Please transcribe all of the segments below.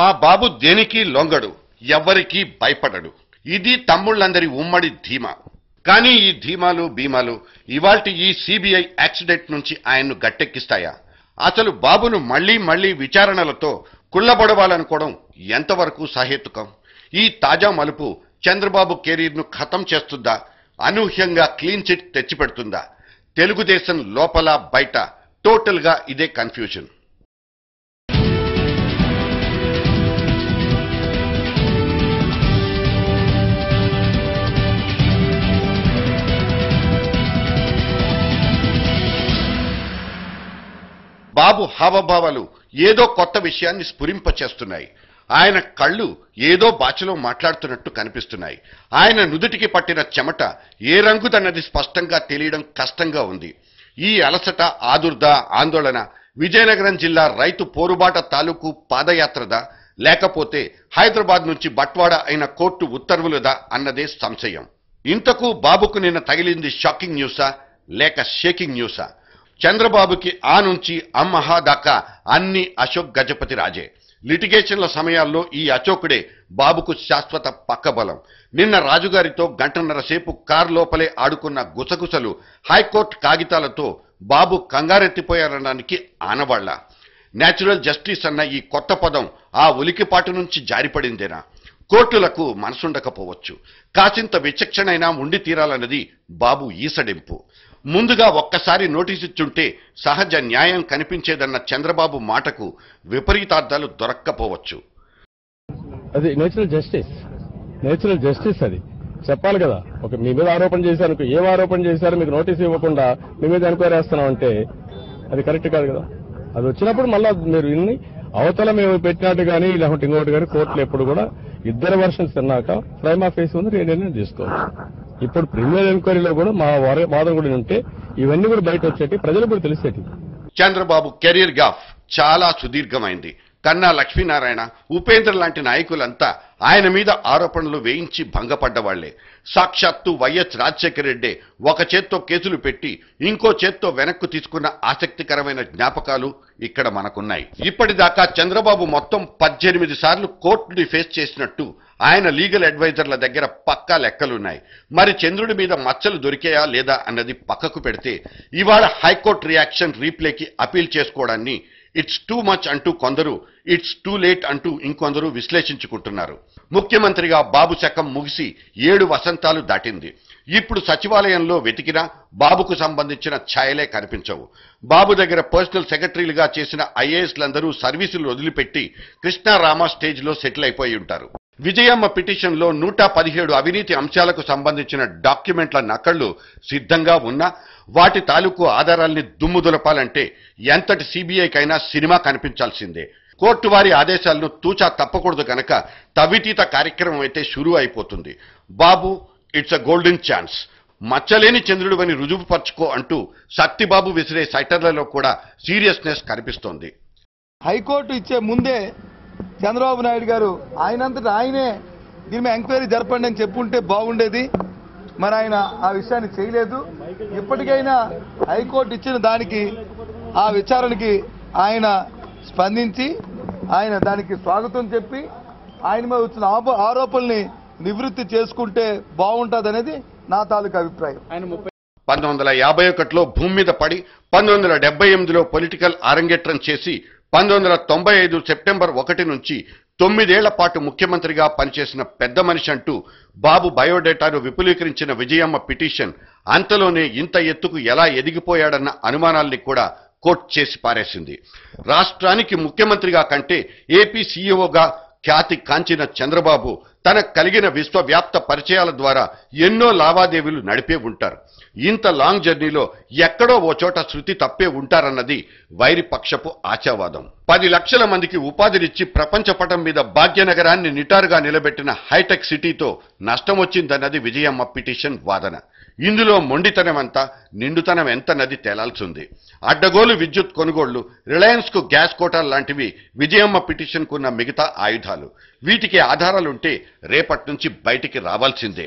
మా బాబు దేనికి లొంగడు, ఎవ్వరికీ భయపడడు. ఇది తమ్ముళ్ళందరి ఉమ్మడి ధీమా. కానీ ఈ ధీమాలు బీమాలు ఇవాల్టి ఈ సిబిఐ యాక్సిడెంట్ నుంచి ఆయన్ను గట్టెక్కిస్తాయా? అసలు బాబును మళ్లీ మళ్లీ విచారణలతో కుళ్లబొడవాలనుకోవడం ఎంతవరకు సహేతుకం? ఈ తాజా మలుపు చంద్రబాబు కెరీర్ను ఖతం చేస్తుందా? అనూహ్యంగా క్లీన్ చిట్ తెచ్చిపెడుతుందా? తెలుగుదేశం లోపల బయట టోటల్ గా ఇదే కన్ఫ్యూజన్. బాబు హావభావాలు ఏదో కొత్త విషయాన్ని స్ఫురింపచేస్తున్నాయి. ఆయన కళ్ళు ఏదో భాషలో మాట్లాడుతున్నట్టు కనిపిస్తున్నాయి. ఆయన నుదుటికి పట్టిన చెమట ఏ రంగుదన్నది స్పష్టంగా తెలియడం కష్టంగా ఉంది. ఈ అలసట, ఆదుర్ద, ఆందోళన విజయనగరం జిల్లా రైతు పోరుబాట తాలూకు పాదయాత్రదా, లేకపోతే హైదరాబాద్ నుంచి బట్వాడా అయిన కోర్టు ఉత్తర్వులదా అన్నదే సంశయం. ఇంతకు బాబుకు నిన్న తగిలింది షాకింగ్ న్యూసా లేక షేకింగ్ న్యూసా? చంద్రబాబుకి ఆ నుంచి అమ్మహా దాకా అన్ని అశోక్ గజపతి రాజే. లిటిగేషన్ల సమయాల్లో ఈ అశోకుడే బాబుకు శాశ్వత పక్కబలం. నిన్న రాజుగారితో గంటన్నర సేపు కారు లోపలే ఆడుకున్న గుసగుసలు, హైకోర్టు కాగితాలతో బాబు కంగారెత్తిపోయారనడానికి ఆనవాళ్ల. న్యాచురల్ జస్టిస్ అన్న ఈ కొత్త పదం ఆ ఉలికిపాటు నుంచి జారిపడిందేనా? కోర్టులకు మనసుండకపోవచ్చు, కాసింత విచక్షణైనా ఉండి తీరాలన్నది బాబు ఈసడింపు. ముందుగా ఒక్కసారి నోటీసు ఇచ్చుంటే సహజ న్యాయం కనిపించేదన్న చంద్రబాబు మాటకు విపరీతార్థాలు దొరక్కపోవచ్చు. అది నేచురల్ జస్టిస్ అది చెప్పాలి కదా. ఒక మీ మీద ఆరోపణ చేశారు, ఏం ఆరోపణ చేశారు, మీకు నోటీస్ ఇవ్వకుండా మీ మీద ఎంక్వైరీ చేస్తున్నాం అంటే అది కరెక్ట్ కాదు కదా. అది వచ్చినప్పుడు మళ్ళా మీరు ఇన్ని అవతల మేము పెట్టినట్టు కానీ లేకుంటే ఇంకోటి కానీ కోర్టులో ఎప్పుడు కూడా ఇద్దరు వర్షన్స్ తిన్నాక ప్రైమా ఫేస్ ఉంది నిర్ణయం తీసుకోవచ్చు. ఇప్పుడు ప్రిమినల్ ఎంక్వైరీలో కూడా మా వాదన కూడా ఉంటే ఇవన్నీ కూడా బయట వచ్చేటి, ప్రజలకు కూడా తెలిసేటి. చంద్రబాబు కెరీర్ గాఫ్ చాలా సుదీర్ఘమైంది. కన్నా లక్ష్మీనారాయణ, ఉపేంద్ర లాంటి నాయకులంతా ఆయన మీద ఆరోపణలు వేయించి భంగపడ్డవాళ్లే. సాక్షాత్తు వైఎస్ రాజశేఖర రెడ్డి ఒక చేత్తో కేసులు పెట్టి ఇంకో చేత్తో వెనక్కు తీసుకున్న ఆసక్తికరమైన జ్ఞాపకాలు ఇక్కడ మనకున్నాయి. ఇప్పటిదాకా చంద్రబాబు మొత్తం 18 సార్లు కోర్టుని ఫేస్ చేసినట్టు ఆయన లీగల్ అడ్వైజర్ల దగ్గర పక్కా లెక్కలున్నాయి. మరి చంద్రుడి మీద మచ్చలు దొరికాయా లేదా అన్నది పక్కకు పెడితే ఇవాళ హైకోర్టు రియాక్షన్ రీప్లేకి అపీల్ చేసుకోవడాన్ని ఇట్స్ టూ మచ్ అంటూ కొందరు, ఇట్స్ టూ లేట్ అంటూ ఇంకొందరు విశ్లేషించుకుంటున్నారు. ముఖ్యమంత్రిగా బాబు శకం ముగిసి 7 వసంతాలు దాటింది. ఇప్పుడు సచివాలయంలో వెతికినా బాబుకు సంబంధించిన ఛాయలే కనిపించవు. బాబు దగ్గర పర్సనల్ సెక్రటరీలుగా చేసిన ఐఏఎస్లందరూ సర్వీసులు వదిలిపెట్టి కృష్ణారామ స్టేజ్లో సెటిల్ అయిపోయి ఉంటారు. విజయమ్మ పిటిషన్లో 117 అవినీతి అంశాలకు సంబంధించిన డాక్యుమెంట్ల నకళ్లు సిద్ధంగా ఉన్నా వాటి తాలూకు ఆధారాల్ని దుమ్ము దులపాలంటే ఎంతటి సిబిఐకైనా సినిమా కనిపించాల్సిందే. కోర్టు వారి ఆదేశాలను తూచా తప్పకూడదు కనుక తవితీత కార్యక్రమం అయితే షురూ అయిపోతుంది. బాబు ఇట్స్ అ గోల్డెన్ ఛాన్స్, మచ్చలేని చంద్రుడు అని రుజువుపరచుకో అంటూ సత్తిబాబు విసిరే సైటర్లలో కూడా సీరియస్నెస్ కనిపిస్తోంది. హైకోర్టు ఇచ్చే ముందే చంద్రబాబు నాయుడు గారు ఆయనంతటా ఆయనే దీని మీద ఎంక్వైరీ జరపండి అని చెప్పుంటే బాగుండేది. మరి ఆయన ఆ విషయాన్ని చేయలేదు. ఇప్పటికైనా హైకోర్టు ఇచ్చిన దానికి, ఆ విచారణకి ఆయన స్పందించి ఆయన దానికి స్వాగతం చెప్పి ఆయన మీద వచ్చిన ఆరోపణల్ని నివృత్తి చేసుకుంటే బాగుంటుందనేది నా తాలూకు అభిప్రాయం. 1951లో భూమి మీద పడి 1978లో పొలిటికల్ అరంగేట్రం చేసి 1995 సెప్టెంబర్ 1 నుంచి 9 ఏళ్ల పాటు ముఖ్యమంత్రిగా పనిచేసిన పెద్ద మనిషి అంటూ బాబు బయోడేటాను విపులీకరించిన విజయమ్మ పిటిషన్ అంతలోనే ఇంత ఎత్తుకు ఎలా ఎదిగిపోయాడన్న అనుమానాల్ని కూడా కోట్ చేసి పారేసింది. రాష్ట్రానికి ముఖ్యమంత్రిగా కంటే ఏపీ సీఈఓగా ఖ్యాతి కాంచిన చంద్రబాబు తనకు కలిగిన విశ్వవ్యాప్త పరిచయాల ద్వారా ఎన్నో లావాదేవీలు నడిపే ఉంటారు. ఇంత లాంగ్ జర్నీలో ఎక్కడో ఓ చోట శృతి తప్పే ఉంటారన్నది వైరిపక్షపు ఆశావాదం. 10 లక్షల మందికి ఉపాధినిచ్చి ప్రపంచ పటం మీద భాగ్యనగరాన్ని నిటారుగా నిలబెట్టిన హైటెక్ సిటీతో నష్టం వచ్చిందన్నది విజయమ్మ పిటిషన్ వాదన. ఇందులో మొండితనం ఎంత, నిండుతనం ఎంతన్నది తేలాల్సింది. అడ్డగోలు విద్యుత్ కొనుగోళ్లు, రిలయన్స్ కు గ్యాస్ కోటాలు లాంటివి విజయమ్మ పిటిషన్ కున్న మిగతా ఆయుధాలు. వీటికి ఆధారాలుంటే రేపటి నుంచి బయటికి రావాల్సిందే.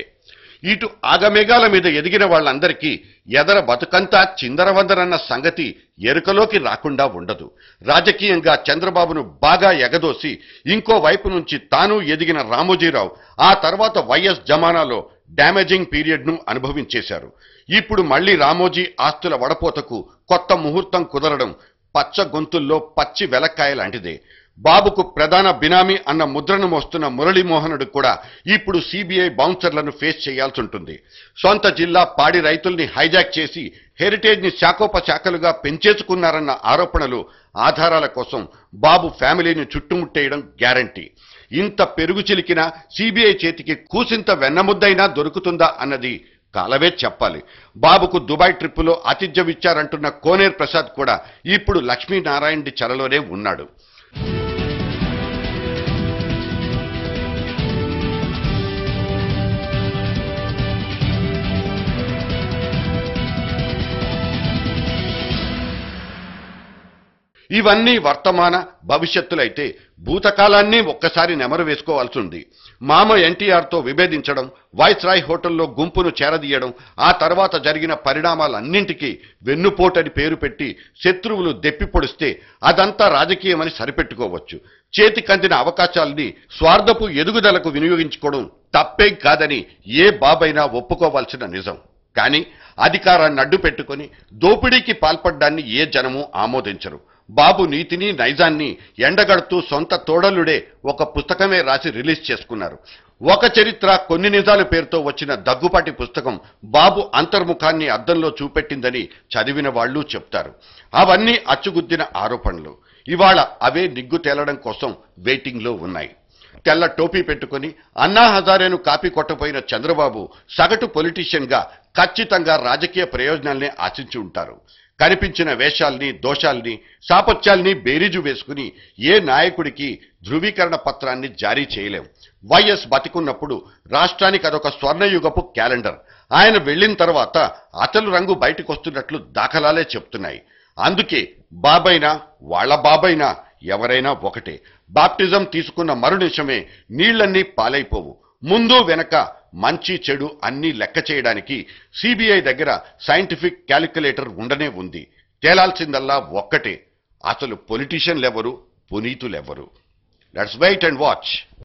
ఇటు ఆగమేఘాల మీద ఎదిగిన వాళ్ళందరికీ ఎదర బతుకంతా చిందరవందరన్న సంగతి ఎరుకలోకి రాకుండా ఉండదు. రాజకీయంగా చంద్రబాబును బాగా ఎగదోసి ఇంకో వైపు నుంచి తాను ఎదిగిన రామోజీరావు ఆ తర్వాత వైఎస్ జమానాలో డ్యామేజింగ్ పీరియడ్ను అనుభవించేశారు. ఇప్పుడు మళ్లీ రామోజీ ఆస్తుల వడపోతకు కొత్త ముహూర్తం కుదరడం పచ్చ గొంతుల్లో పచ్చి వెలక్కాయ లాంటిదే. బాబుకు ప్రధాన బినామీ అన్న ముద్రను మోస్తున్న మురళీమోహనుడు కూడా ఇప్పుడు సిబిఐ బౌన్సర్లను ఫేస్ చేయాల్సి ఉంటుంది. సొంత జిల్లా పాడి రైతుల్ని హైజాక్ చేసి హెరిటేజ్ ని శాఖోపశాఖలుగా పెంచేసుకున్నారన్న ఆరోపణలు ఆధారాల కోసం బాబు ఫ్యామిలీని చుట్టుముట్టేయడం గ్యారంటీ. ఇంత పెరుగు చిలికినా సిబిఐ చేతికి కూసింత వెన్నముద్దైనా దొరుకుతుందా అన్నది కాలవే చెప్పాలి. బాబుకు దుబాయ్ ట్రిప్పులో ఆతిథ్యమిచ్చారంటున్న కోనేరు ప్రసాద్ కూడా ఇప్పుడు లక్ష్మీనారాయణ చెరలోనే ఉన్నాడు. ఇవన్నీ వర్తమాన భవిష్యత్తులైతే భూతకాలాన్ని ఒక్కసారి నెమరు వేసుకోవాల్సి ఉంది. మామ ఎన్టీఆర్తో విభేదించడం, వైస్రాయ్ హోటల్లో గుంపును చేరదీయడం, ఆ తర్వాత జరిగిన పరిణామాలన్నింటికీ వెన్నుపోటని పేరు పెట్టి శత్రువులు దెప్పి పొడిస్తే అదంతా రాజకీయమని సరిపెట్టుకోవచ్చు. చేతికందిన అవకాశాల్ని స్వార్థపు ఎదుగుదలకు వినియోగించుకోవడం తప్పేం కాదని ఏ బాబైనా ఒప్పుకోవాల్సిన నిజం. కానీ అధికారాన్ని అడ్డు పెట్టుకుని దోపిడీకి పాల్పడ్డాన్ని ఏ జనమూ ఆమోదించరు. బాబు నీతిని నైజాన్ని ఎండగడుతూ సొంత తోడలుడే ఒక పుస్తకమే రాసి రిలీజ్ చేసుకున్నారు. ఒక చరిత్ర కొన్ని నిజాలు పేరుతో వచ్చిన దగ్గుపాటి పుస్తకం బాబు అంతర్ముఖాన్ని అద్దంలో చూపెట్టిందని చదివిన వాళ్ళు చెప్తారు. అవన్నీ అచ్చుగుద్దిన ఆరోపణలు. ఇవాళ అవే నిగ్గు తేలడం కోసం వెయిటింగ్లో ఉన్నాయి. తెల్ల టోపీ పెట్టుకుని అన్నా హజారేను కాపీ కొట్టపోయిన చంద్రబాబు సగటు పొలిటీషియన్ గా ఖచ్చితంగా రాజకీయ ప్రయోజనాల్ని ఆశించి ఉంటారు. కనిపించిన వేషాల్ని, దోషాల్ని, సాపత్యాల్ని బేరీజు వేసుకుని ఏ నాయకుడికి ధృవీకరణ పత్రాన్ని జారీ చేయలేం. వైఎస్ బతికున్నప్పుడు రాష్ట్రానికి అదొక స్వర్ణయుగపు క్యాలెండర్. ఆయన వెళ్లిన తర్వాత అసలు రంగు బయటకొస్తున్నట్లు దాఖలాలే చెప్తున్నాయి. అందుకే బాబైనా వాళ్ళ బాబైనా ఎవరైనా ఒకటే. బాప్టిజం తీసుకున్న మరునిమిషమే నీళ్లన్నీ పాలైపోవు. ముందు వెనక మంచి చెడు అన్నీ లెక్క చేయడానికి సిబిఐ దగ్గర సైంటిఫిక్ క్యాలిక్యులేటర్ ఉండనే ఉంది. తేలాల్సిందల్లా ఒక్కటే, అసలు పొలిటీషియన్లెవరు, పునీతులెవరు. Let's wait and watch.